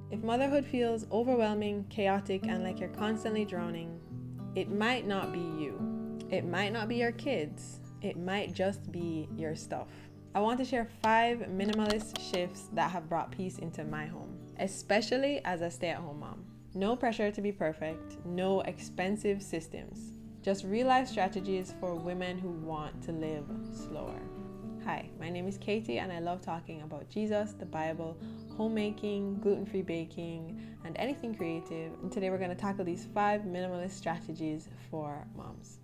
If motherhood feels overwhelming, chaotic, and like you're constantly drowning, it might not be you. It might not be your kids. It might just be your stuff. I want to share 5 minimalist shifts that have brought peace into my home, especially as a stay-at-home mom. No pressure to be perfect, no expensive systems. Just real-life strategies for women who want to live slower. Hi, my name is Katie and I love talking about Jesus, the Bible, homemaking, gluten-free baking, and anything creative. And today we're going to tackle these 5 minimalist strategies for moms.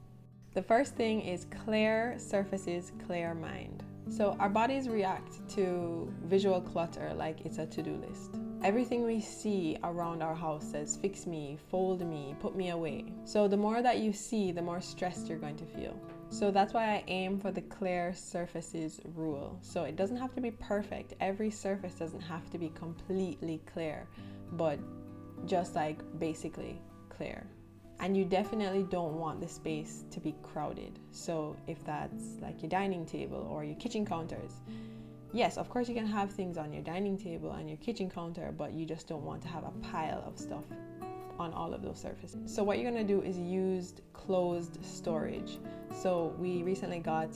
The first thing is clear surfaces, clear mind. So our bodies react to visual clutter like it's a to-do list. Everything we see around our house says, fix me, fold me, put me away. So the more that you see, the more stressed you're going to feel. So that's why I aim for the clear surfaces rule. So it doesn't have to be perfect. Every surface doesn't have to be completely clear, but just like basically clear. And you definitely don't want the space to be crowded. So if that's like your dining table or your kitchen counters, yes, of course you can have things on your dining table and your kitchen counter, but you just don't want to have a pile of stuff on all of those surfaces. So what you're gonna do is use closed storage. So we recently got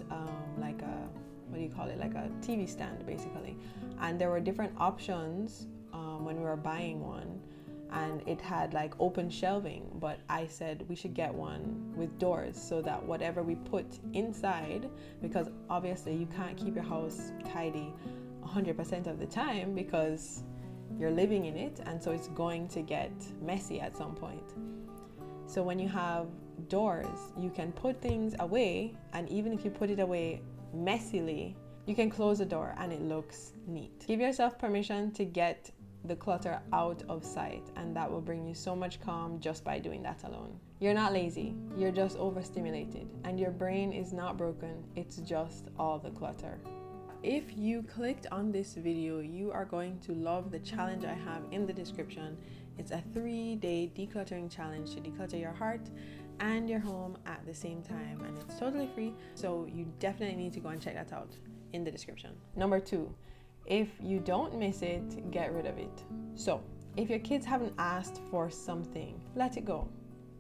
like a, what do you call it? Like a TV stand basically. And there were different options when we were buying one. And it had like open shelving, but I said we should get one with doors so that whatever we put inside, because obviously you can't keep your house tidy 100% of the time because you're living in it, and so it's going to get messy at some point. So when you have doors, you can put things away, and even if you put it away messily, you can close the door and it looks neat. Give yourself permission to get the clutter out of sight, and that will bring you so much calm just by doing that alone. You're not lazy, you're just overstimulated, and your brain is not broken, it's just all the clutter. If you clicked on this video, you are going to love the challenge I have in the description. It's a 3-day decluttering challenge to declutter your heart and your home at the same time, and it's totally free, so you definitely need to go and check that out in the description. Number 2, if you don't miss it, get rid of it. So if your kids haven't asked for something, let it go.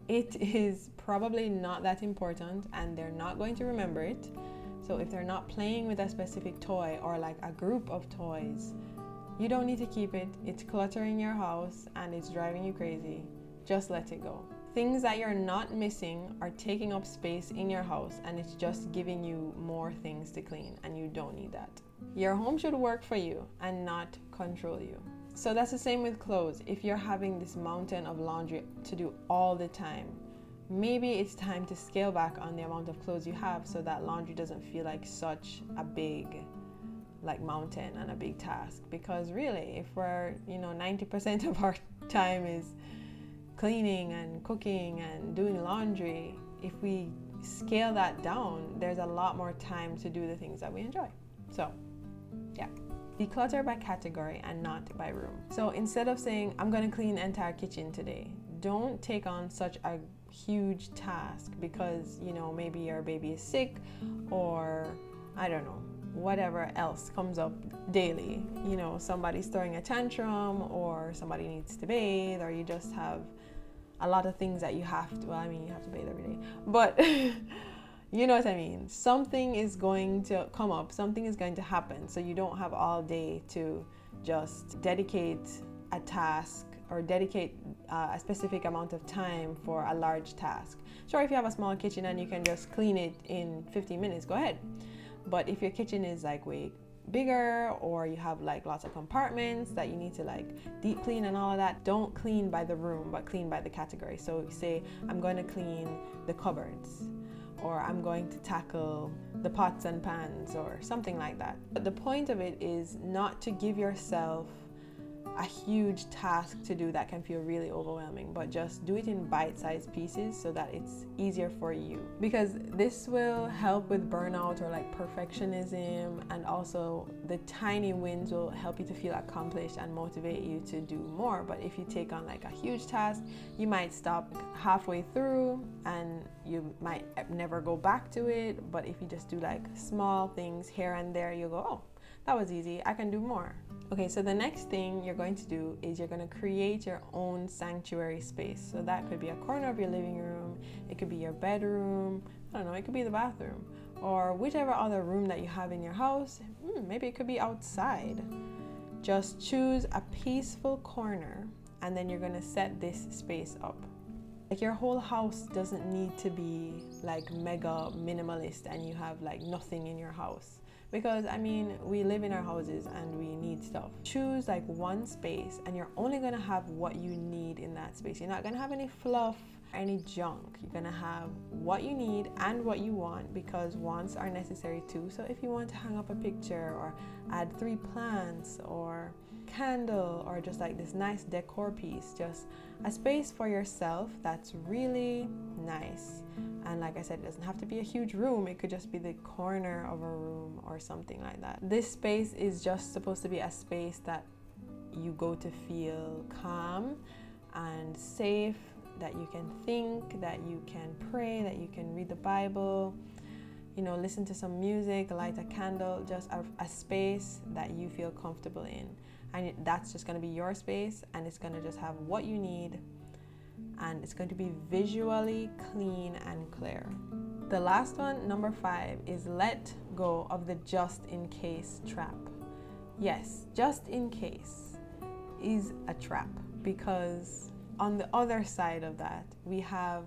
It is probably not that important and they're not going to remember it. So if they're not playing with a specific toy or like a group of toys, you don't need to keep it. It's cluttering your house and it's driving you crazy. Just let it go. Things that you're not missing are taking up space in your house, and it's just giving you more things to clean, and you don't need that. Your home should work for you and not control you. So that's the same with clothes. If you're having this mountain of laundry to do all the time, maybe it's time to scale back on the amount of clothes you have so that laundry doesn't feel like such a big mountain and a big task. Because really, if we're 90% of our time is cleaning and cooking and doing laundry, if we scale that down, there's a lot more time to do the things that we enjoy. So yeah, declutter by category and not by room. So instead of saying I'm going to clean the entire kitchen today, don't take on such a huge task because maybe your baby is sick, or I don't know, whatever else comes up daily. Somebody's throwing a tantrum, or somebody needs to bathe, or you just have a lot of things that you have to, you have to bathe every day, but you know what I mean. Something is going to come up, something is going to happen, so you don't have all day to just dedicate a task or dedicate a specific amount of time for a large task. Sure, if you have a small kitchen and you can just clean it in 15 minutes, go ahead. But if your kitchen is like way bigger, or you have like lots of compartments that you need to like deep clean and all of that, don't clean by the room, but clean by the category. So say I'm going to clean the cupboards, or I'm going to tackle the pots and pans, or something like that. But the point of it is not to give yourself a huge task to do that can feel really overwhelming, but just do it in bite-sized pieces so that it's easier for you, because this will help with burnout or like perfectionism, and also the tiny wins will help you to feel accomplished and motivate you to do more. But if you take on like a huge task, you might stop halfway through and you might never go back to it. But if you just do like small things here and there, you'll go, oh, that was easy. I can do more. Okay, so the next thing you're going to do is you're going to create your own sanctuary space. So that could be a corner of your living room, it could be your bedroom, I don't know, it could be the bathroom, or whichever other room that you have in your house. Maybe it could be outside. Just choose a peaceful corner, and then you're going to set this space up. Like, your whole house doesn't need to be like mega minimalist and you have like nothing in your house. Because I mean, we live in our houses and we need stuff. Choose like one space, and you're only gonna have what you need in that space. You're not gonna have any fluff, any junk. You're gonna have what you need and what you want, because wants are necessary too. So if you want to hang up a picture or add 3 plants or candle or just like this nice decor piece, just a space for yourself that's really nice. And like I said, it doesn't have to be a huge room. It could just be the corner of a room or something like that. This space is just supposed to be a space that you go to feel calm and safe, that you can think, that you can pray, that you can read the Bible, you know, listen to some music, light a candle, just a space that you feel comfortable in. And that's just going to be your space, and it's going to just have what you need, and it's going to be visually clean and clear. The last one, number 5, is let go of the just in case trap. Yes, just in case is a trap, because on the other side of that, we have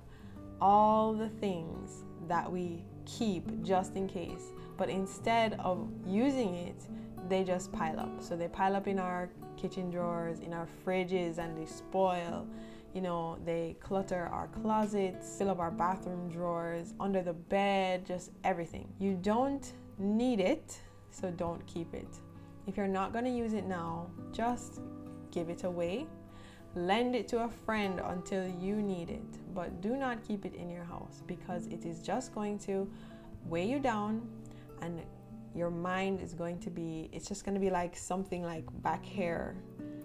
all the things that we keep just in case, but instead of using it, they just pile up. So they pile up in our kitchen drawers, in our fridges, and they spoil. You know, they clutter our closets, fill up our bathroom drawers, under the bed, just everything. You don't need it, so don't keep it. If you're not going to use it now, just give it away. Lend it to a friend until you need it, but do not keep it in your house, because it is just going to weigh you down, and your mind is going to be, it's just going to be like something like back hair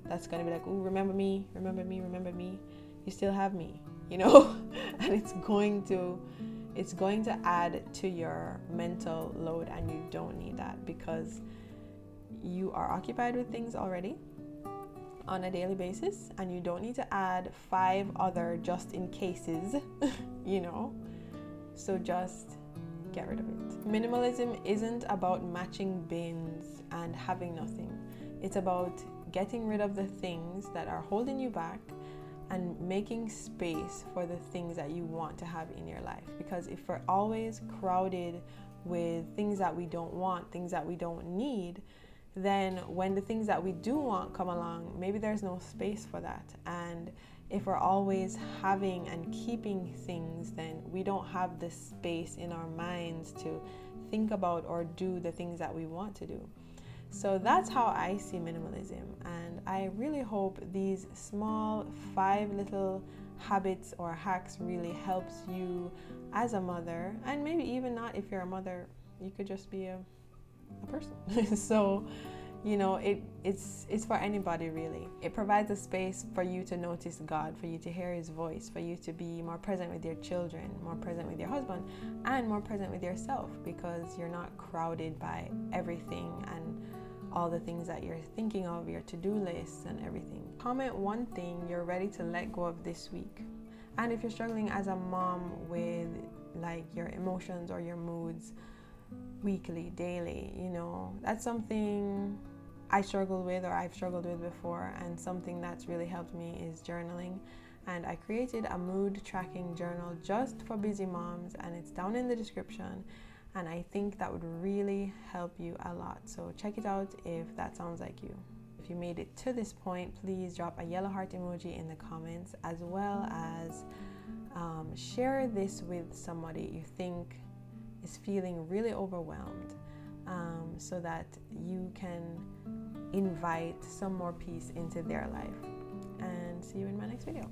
that's going to be like, oh, remember me, remember me, remember me. You still have me, you know. And it's going to add to your mental load, and you don't need that, because you are occupied with things already on a daily basis, and you don't need to add 5 other just in cases, you know. So just get rid of it. Minimalism isn't about matching bins and having nothing. It's about getting rid of the things that are holding you back and making space for the things that you want to have in your life. Because if we're always crowded with things that we don't want, things that we don't need, then when the things that we do want come along, maybe there's no space for that. And if we're always having and keeping things, then we don't have the space in our minds to think about or do the things that we want to do. So that's how I see minimalism, and I really hope these small 5 little habits or hacks really helps you as a mother, and maybe even not if you're a mother, you could just be a person. So, you know, it's for anybody really. It provides a space for you to notice God, for you to hear His voice, for you to be more present with your children, more present with your husband, and more present with yourself, because you're not crowded by everything and all the things that you're thinking of, your to-do lists and everything. Comment one thing you're ready to let go of this week. And if you're struggling as a mom with like your emotions or your moods weekly, daily, you know, that's something I struggle with, or I've struggled with before, and something that's really helped me is journaling. And I created a mood tracking journal just for busy moms, and it's down in the description, and I think that would really help you a lot. So check it out if that sounds like you. If you made it to this point, please drop a yellow heart emoji in the comments, as well as share this with somebody you think is feeling really overwhelmed, so that you can invite some more peace into their life. And see you in my next video.